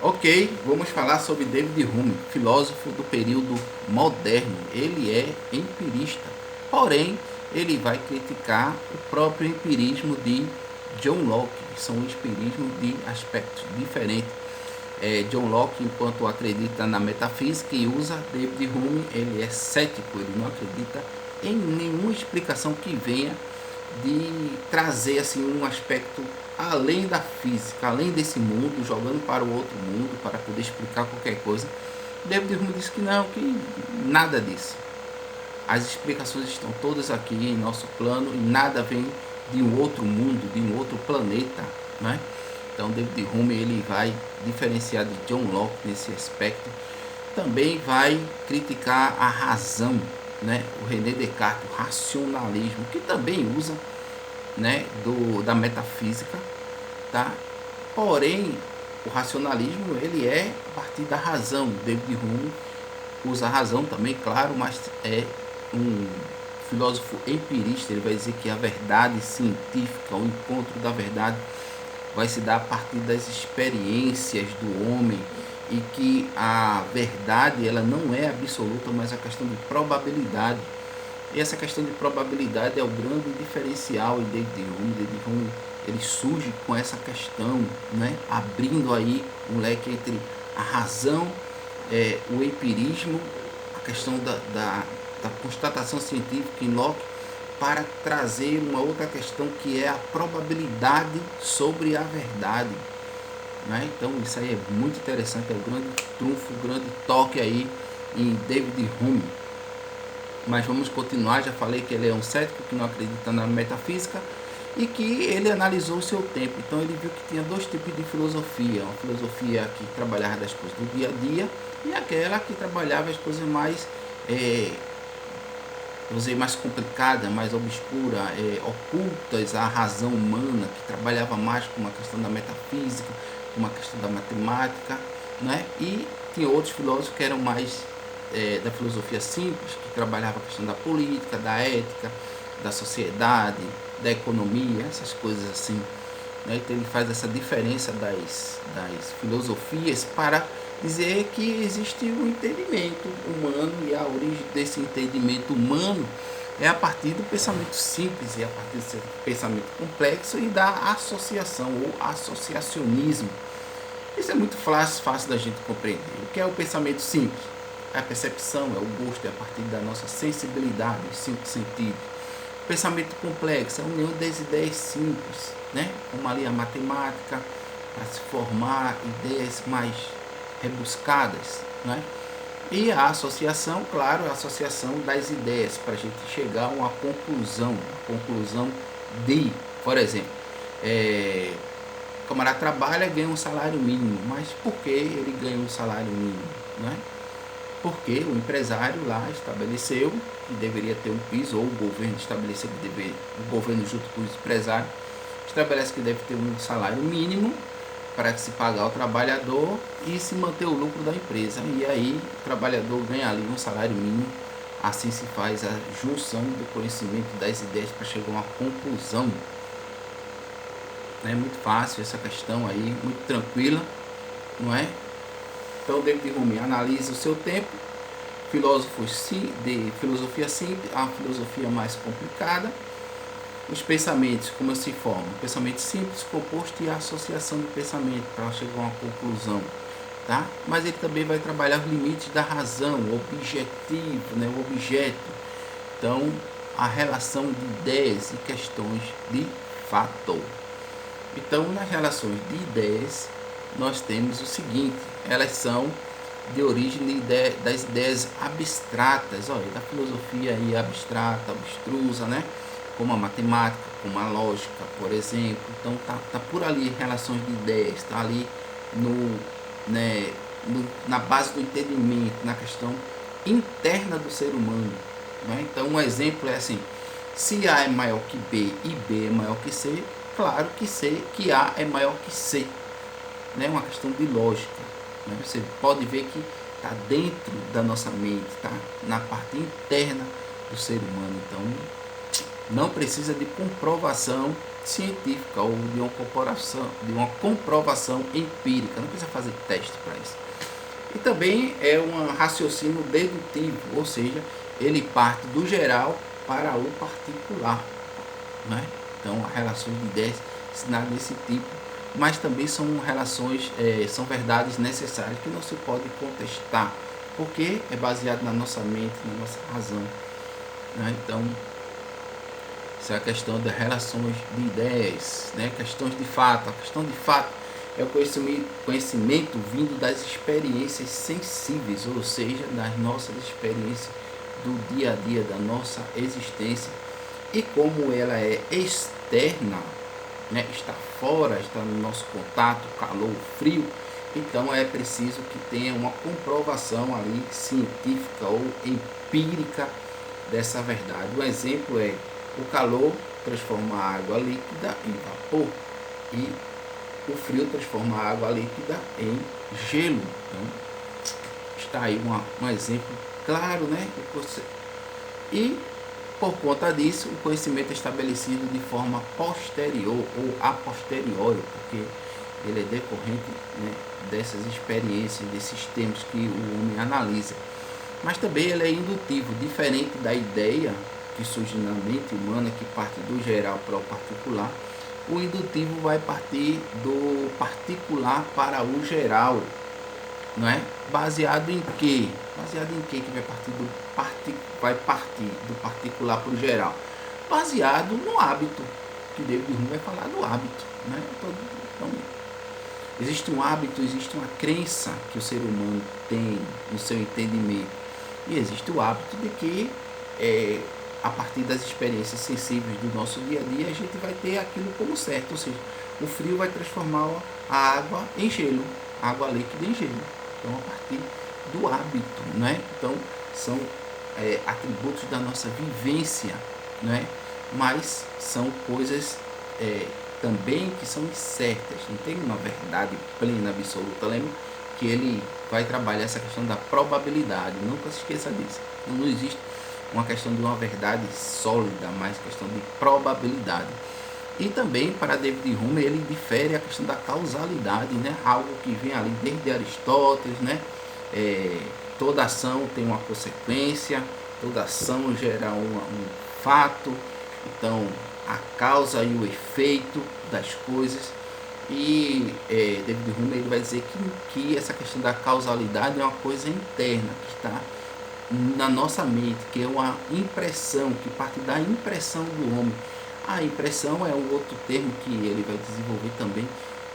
Ok, vamos falar sobre David Hume, filósofo do período moderno. Ele é empirista, porém ele vai criticar o próprio empirismo de John Locke, que são empirismos de aspectos diferentes. John Locke, enquanto acredita na metafísica e usa, David Hume, ele é cético, ele não acredita em nenhuma explicação que venha de trazer assim um aspecto além da física, além desse mundo, jogando para o outro mundo para poder explicar qualquer coisa. David Hume disse que não, que nada disso. As explicações estão todas aqui em nosso plano e nada vem de um outro mundo, de um outro planeta, né? Então David Hume ele vai diferenciar de John Locke nesse aspecto. Também vai criticar a razão, né? O René Descartes, o racionalismo, que também usa, né, da metafísica, tá? Porém, o racionalismo ele é a partir da razão. David Hume usa a razão também, claro, mas é um filósofo empirista. Ele vai dizer que a verdade científica, o encontro da verdade, vai se dar a partir das experiências do homem e que a verdade ela não é absoluta, mas a questão de probabilidade. E essa questão de probabilidade é o grande diferencial em David Hume. David Hume ele surge com essa questão, né, abrindo aí um leque entre a razão, o empirismo, a questão da constatação científica em Locke, para trazer uma outra questão que é a probabilidade sobre a verdade. Né? Então isso aí é muito interessante, é o grande trunfo, o grande toque aí em David Hume. Mas vamos continuar. Já falei que ele é um cético que não acredita na metafísica e que ele analisou o seu tempo. Então ele viu que tinha dois tipos de filosofia: uma filosofia que trabalhava das coisas do dia a dia e aquela que trabalhava as coisas mais mais complicada, mais obscura, ocultas à razão humana, que trabalhava mais com uma questão da metafísica, com uma questão da matemática, né? E tinha outros filósofos que eram mais da filosofia simples, que trabalhava a questão da política, da ética, da sociedade, da economia, essas coisas assim. Né? Então ele faz essa diferença das filosofias para dizer que existe um entendimento humano e a origem desse entendimento humano é a partir do pensamento simples e a partir desse pensamento complexo e da associação ou associacionismo. Isso é muito fácil da gente compreender. O que é o pensamento simples? É a percepção, é o gosto, é a partir da nossa sensibilidade, os cinco sentidos. O pensamento complexo é a união das ideias simples, né? Como ali a matemática, para se formar ideias mais rebuscadas, né? E a associação, claro, a associação das ideias para a gente chegar a uma conclusão de, por exemplo, o camarada trabalha, ganha um salário mínimo, mas por que ele ganha um salário mínimo, né? Porque o empresário lá estabeleceu que deveria ter um piso, ou o governo estabeleceu que deveria, o governo junto com os empresários estabelece que deve ter um salário mínimo para se pagar ao trabalhador e se manter o lucro da empresa. E aí o trabalhador ganha ali um salário mínimo. Assim se faz a junção do conhecimento das ideias para chegar a uma conclusão. É muito fácil essa questão aí, muito tranquila, não é? Então David Hume analisa o seu tempo, filósofos de filosofia simples, a filosofia mais complicada, os pensamentos, como se formam, pensamento simples, composto e a associação do pensamento para chegar a uma conclusão, tá? Mas ele também vai trabalhar os limites da razão, o objetivo, né? O objeto. Então, a relação de ideias e questões de fato. Então, nas relações de ideias, nós temos o seguinte: elas são de origem das ideias abstratas, olha, da filosofia aí abstrata, abstrusa, né? Como a matemática, como a lógica, por exemplo. Então tá por ali relações de ideias, tá ali na base do entendimento, na questão interna do ser humano, né? Então um exemplo é assim: se A é maior que B e B é maior que C, claro que A é maior que C, né? Uma questão de lógica, né? Você pode ver que está dentro da nossa mente, está na parte interna do ser humano. Então não precisa de comprovação científica ou de uma comprovação empírica, não precisa fazer teste para isso. E também é um raciocínio dedutivo, ou seja, ele parte do geral para o particular, né? Então, relações de ideias ensinadas desse tipo, mas também são relações, são verdades necessárias que não se pode contestar, porque é baseado na nossa mente, na nossa razão, né? Então, essa é a questão das relações de ideias, né? Questões de fato. A questão de fato é o conhecimento vindo das experiências sensíveis, ou seja, das nossas experiências do dia a dia, da nossa existência. E como ela é externa, né, está fora, está no nosso contato, calor, frio, então é preciso que tenha uma comprovação ali científica ou empírica dessa verdade. Um exemplo é o calor transforma a água líquida em vapor e o frio transforma a água líquida em gelo. Então está aí um exemplo claro, né? E por conta disso, o conhecimento é estabelecido de forma posterior ou a posteriori, porque ele é decorrente, né, dessas experiências, desses temas que o homem analisa. Mas também ele é indutivo, diferente da ideia que surge na mente humana, que parte do geral para o particular. O indutivo vai partir do particular para o geral, não é? Baseado em quê? Baseado em quê que vai partir do particular para o geral? Baseado no hábito, que David Hume vai falar do hábito, né? Então, existe um hábito, existe uma crença que o ser humano tem no seu entendimento, e existe o hábito de que a partir das experiências sensíveis do nosso dia a dia, a gente vai ter aquilo como certo, ou seja, o frio vai transformar a água em gelo, a água líquida em gelo. Então, a partir do hábito, né? Então, são atributos da nossa vivência, né? Mas são coisas também que são incertas, não tem uma verdade plena, absoluta. Lembra que ele vai trabalhar essa questão da probabilidade, nunca se esqueça disso. Não existe uma questão de uma verdade sólida, mas questão de probabilidade. E também, para David Hume, ele difere a questão da causalidade, né? Algo que vem ali desde Aristóteles, né? Toda ação tem uma consequência, toda ação gera um fato, então a causa e o efeito das coisas. E David Hume ele vai dizer que essa questão da causalidade é uma coisa interna, que está na nossa mente, que é uma impressão, que parte da impressão do homem. A impressão é um outro termo que ele vai desenvolver também,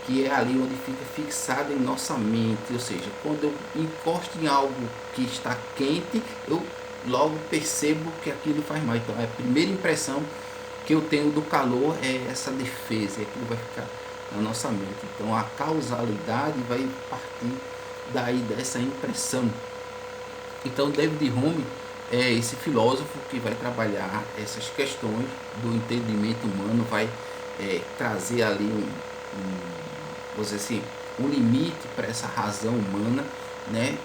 que é ali onde fica fixado em nossa mente, ou seja, quando eu encosto em algo que está quente, eu logo percebo que aquilo faz mal. Então, a primeira impressão que eu tenho do calor é essa defesa, e aquilo vai ficar na nossa mente. Então, a causalidade vai partir daí dessa impressão. Então, David Hume é esse filósofo que vai trabalhar essas questões do entendimento humano, vai trazer ali vamos dizer assim, um limite para essa razão humana, né?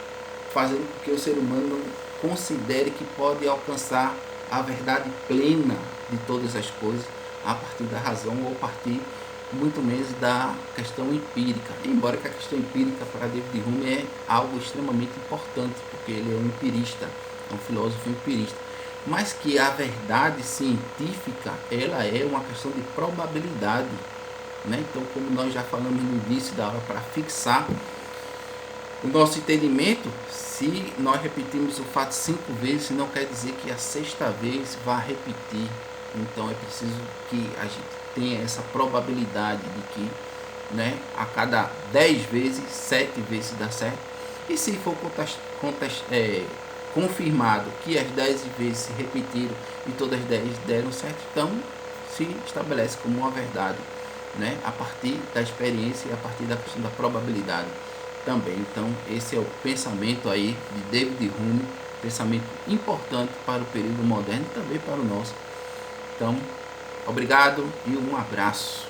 Fazendo com que o ser humano considere que pode alcançar a verdade plena de todas as coisas a partir da razão ou a partir muito menos da questão empírica, embora que a questão empírica para David Hume é algo extremamente importante, porque ele é um empirista, é um filósofo empirista, mas que a verdade científica ela é uma questão de probabilidade, né? Então, como nós já falamos no início da aula, para fixar o nosso entendimento, se nós repetimos o fato 5 vezes, não quer dizer que a 6ª vez vá repetir. Então é preciso que a gente tenha essa probabilidade de que, né, a cada 10 vezes, 7 vezes dá certo. E se for confirmado que as 10 vezes se repetiram e todas as 10 deram certo, então se estabelece como uma verdade, né, a partir da experiência e a partir da questão da probabilidade também. Então esse é o pensamento aí de David Hume, pensamento importante para o período moderno e também para o nosso. Então, obrigado e um abraço.